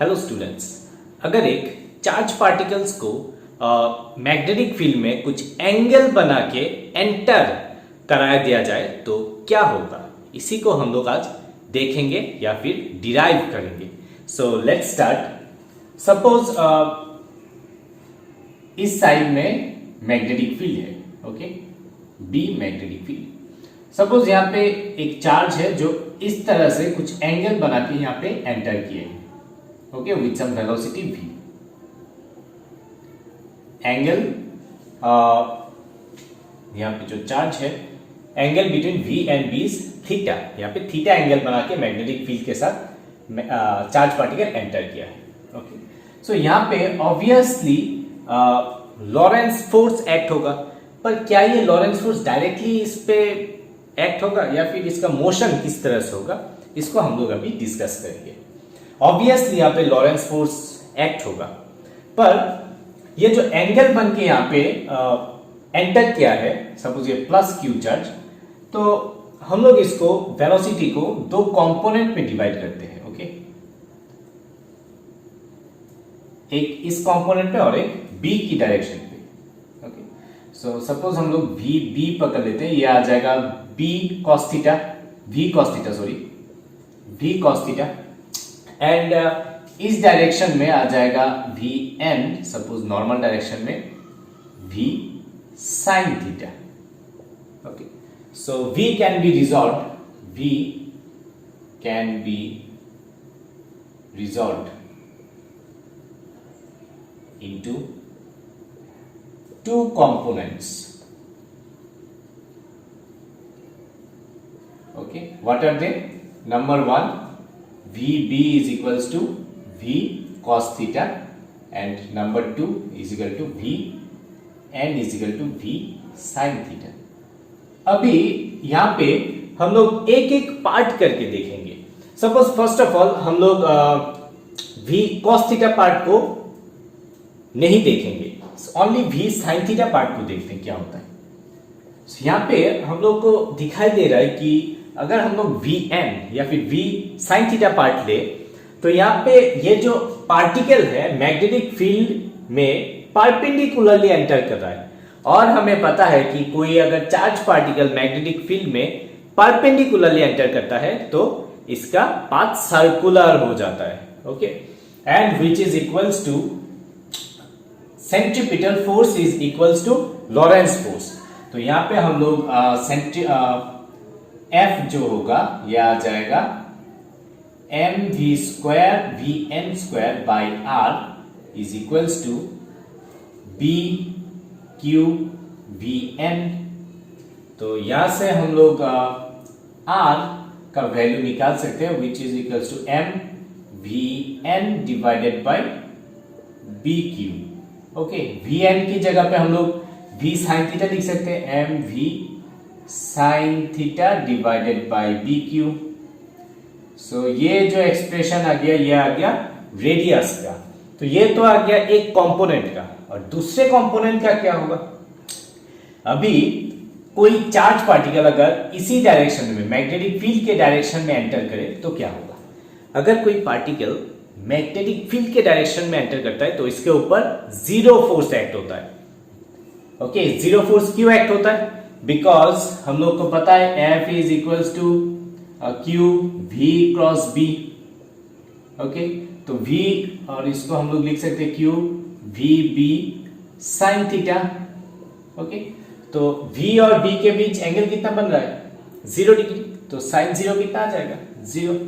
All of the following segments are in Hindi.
हेलो स्टूडेंट्स, अगर एक चार्ज पार्टिकल्स को मैग्नेटिक फील्ड में कुछ एंगल बना के एंटर कराया दिया जाए तो क्या होगा, इसी को हम लोग आज देखेंगे या फिर डिराइव करेंगे। So let's start. सपोज इस साइड में मैग्नेटिक फील्ड है, okay, B magnetic field. Suppose यहाँ पे एक चार्ज है जो इस तरह से कुछ एंगल बना के यहाँ पे एंटर किए, okay, with some velocity v। Angle यहाँ पे जो चार्ज है, angle between v and b is theta. यहाँ पे थीटा एंगल बना के मैग्नेटिक फील्ड के साथ चार्ज पार्टिकल एंटर किया है, ओके। सो यहाँ पे ऑब्वियसली लॉरेंस फोर्स एक्ट होगा, पर क्या ये लॉरेंस फोर्स डायरेक्टली इस पे एक्ट होगा या फिर इसका मोशन किस तरह से होगा, इसको हम लोग अभी डिस्कस करेंगे। ऑब्वियसली यहाँ पे लॉरेंस फोर्स एक्ट होगा, पर ये जो एंगल बन के यहाँ पे एंटर किया है, सपोज ये प्लस क्यू चार्ज, तो हम लोग इसको वेलोसिटी को दो कंपोनेंट में डिवाइड करते हैं, ओके। एक इस कंपोनेंट पे और एक बी की डायरेक्शन पे, ओके। सो सपोज हम लोग वी बी पकड़ लेते हैं, ये आ जाएगा B cos theta, V cos theta, sorry V cos theta, and इस डायरेक्शन में आ जाएगा V N, suppose normal direction में V sine theta, okay. So V can be resolve, V can be resolve into two components, okay. What are they? Number one, VB is equals to V cos theta, and number two is equal to V n is equal to V sin theta. अभी यहाँ पे हम लोग एक एक पार्ट करके देखेंगे। सपोज फर्स्ट ऑफ ऑल हम लोग V cos theta पार्ट को नहीं देखेंगे, only V sin theta part को देखते हैं क्या होता है। so, यहाँ पे हम लोग को दिखाई दे रहा है कि अगर हम लोग Vn या फिर V sin थीटा पार्ट ले, तो यहाँ पे ये जो पार्टिकल है मैग्नेटिक फील्ड में परपेंडिकुलरली एंटर कर रहा है, और हमें पता है कि कोई अगर चार्ज पार्टिकल मैग्नेटिक फील्ड में परपेंडिकुलरली एंटर करता है तो इसका पाथ सर्कुलर हो जाता है, okay. And which is equals to centripetal force is equals to Lorentz force. तो यहाँ पे हम लोग F जो होगा यह आ जाएगा mv square vn square by r is equals to b q vn। तो यहां से हम लोग r का वैल्यू निकाल सकते हैं, which is equals to m vn divided by b q, okay. Vn की जगह पे हम लोग V sin थीटा लिख सकते हैं, m v sin theta divided by B Q. So ये जो एक्सप्रेशन आ गया, ये आ गया रेडियस का। तो ये तो आ गया एक कंपोनेंट का, और दूसरे कंपोनेंट का क्या होगा। अभी कोई चार्ज पार्टिकल अगर इसी डायरेक्शन में मैग्नेटिक फील्ड के डायरेक्शन में एंटर करे तो क्या होगा। अगर कोई पार्टिकल मैग्नेटिक फील्ड के डायरेक्शन में एंटर करता है तो इसके ऊपर जीरो फोर्स एक्ट होता है, ओके। जीरो फोर्स क्यों एक्ट होता है? बिकॉज हम लोग को पता है F is equals to Q V cross B, okay. तो V और इसको हम लोग लिख सकते हैं Q V B sign theta, okay. तो V और B के बीच एंगल कितना बन रहा है? 0 डिग्री। तो साइन 0 कितना आ जाएगा? 0।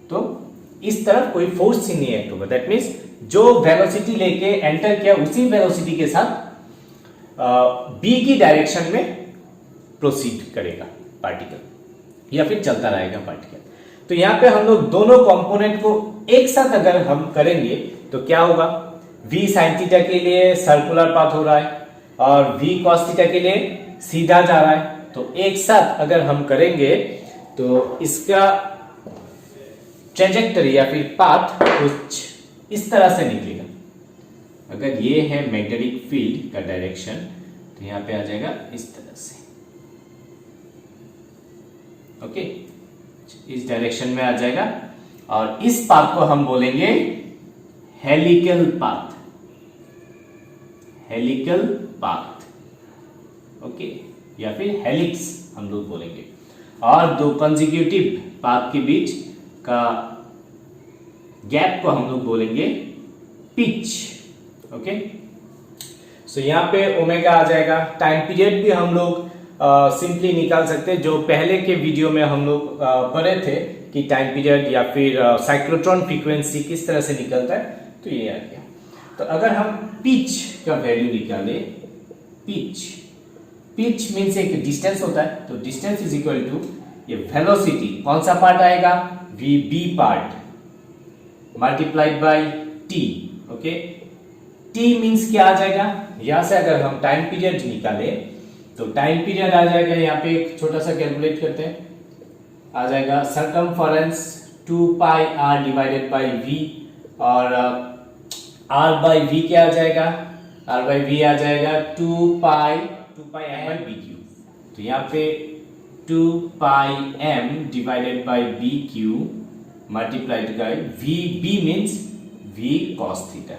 तो इस तरफ कोई फोर्स ही नहीं एक्ट होगा। दैट मीन्स जो वेलोसिटी लेके एंटर किया उसी वेलोसिटी के साथ बी की डायरेक्शन में प्रोसीड करेगा पार्टिकल, या फिर चलता रहेगा पार्टिकल। तो यहां पे हम लोग दोनों कंपोनेंट को एक साथ अगर हम करेंगे तो क्या होगा, v sin थीटा के लिए सर्कुलर पाथ हो रहा है और v cos थीटा के लिए सीधा जा रहा है। तो एक साथ अगर हम करेंगे तो इसका ट्रेजेक्टरी या फिर पाथ कुछ इस तरह से निकलेगा। अगर ये है मैग्नेटिक फील्ड का डायरेक्शन, तो यहां पे आ जाएगा इस तरह से, ओके। इस डायरेक्शन में आ जाएगा और इस पाथ को हम बोलेंगे helical path, helical path, okay, या फिर हेलिक्स हम लोग बोलेंगे। और दो कंसेक्यूटिव पाथ के बीच का गैप को हम लोग बोलेंगे पिच, ओके। सो यहाँ पे ओमेगा आ जाएगा। टाइम पीरियड भी हम लोग सिंपली निकाल सकते हैं, जो पहले के वीडियो में हम लोग पढ़े थे कि टाइम पीरियड या फिर साइक्लोट्रॉन फ्रीक्वेंसी किस तरह से निकलता है, तो ये आ गया। तो अगर हम पिच का वैल्यू निकाले, पिच मीन्स एक डिस्टेंस होता है, तो डिस्टेंस इज इक्वल टू ये वेलोसिटी, कौन सा पार्ट आएगा, V B part multiplied by T, okay. T means क्या आ जाएगा, यहां से अगर हम टाइम पीरियड निकाले तो टाइम पीरियड आ जाएगा, यहाँ पे एक छोटा सा कैलकुलेट करते हैं, आ जाएगा circumference 2 pi R divided by V, और आर बाई वी क्या आ जाएगा, आर बाई वी आ जाएगा 2 pi M by B Q. तो यहाँ पे 2 pi M divided by B Q multiplied by V B means V cos theta.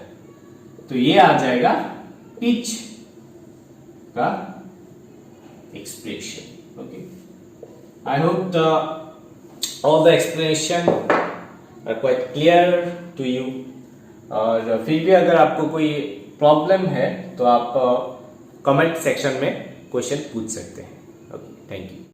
तो ये आ जाएगा पिच का expression, okay. I hope all the explanation are quite clear to you। और फिर भी अगर आपको कोई प्रॉब्लम है तो आप कमेंट सेक्शन में क्वेश्चन पूछ सकते हैं। Okay, thank you.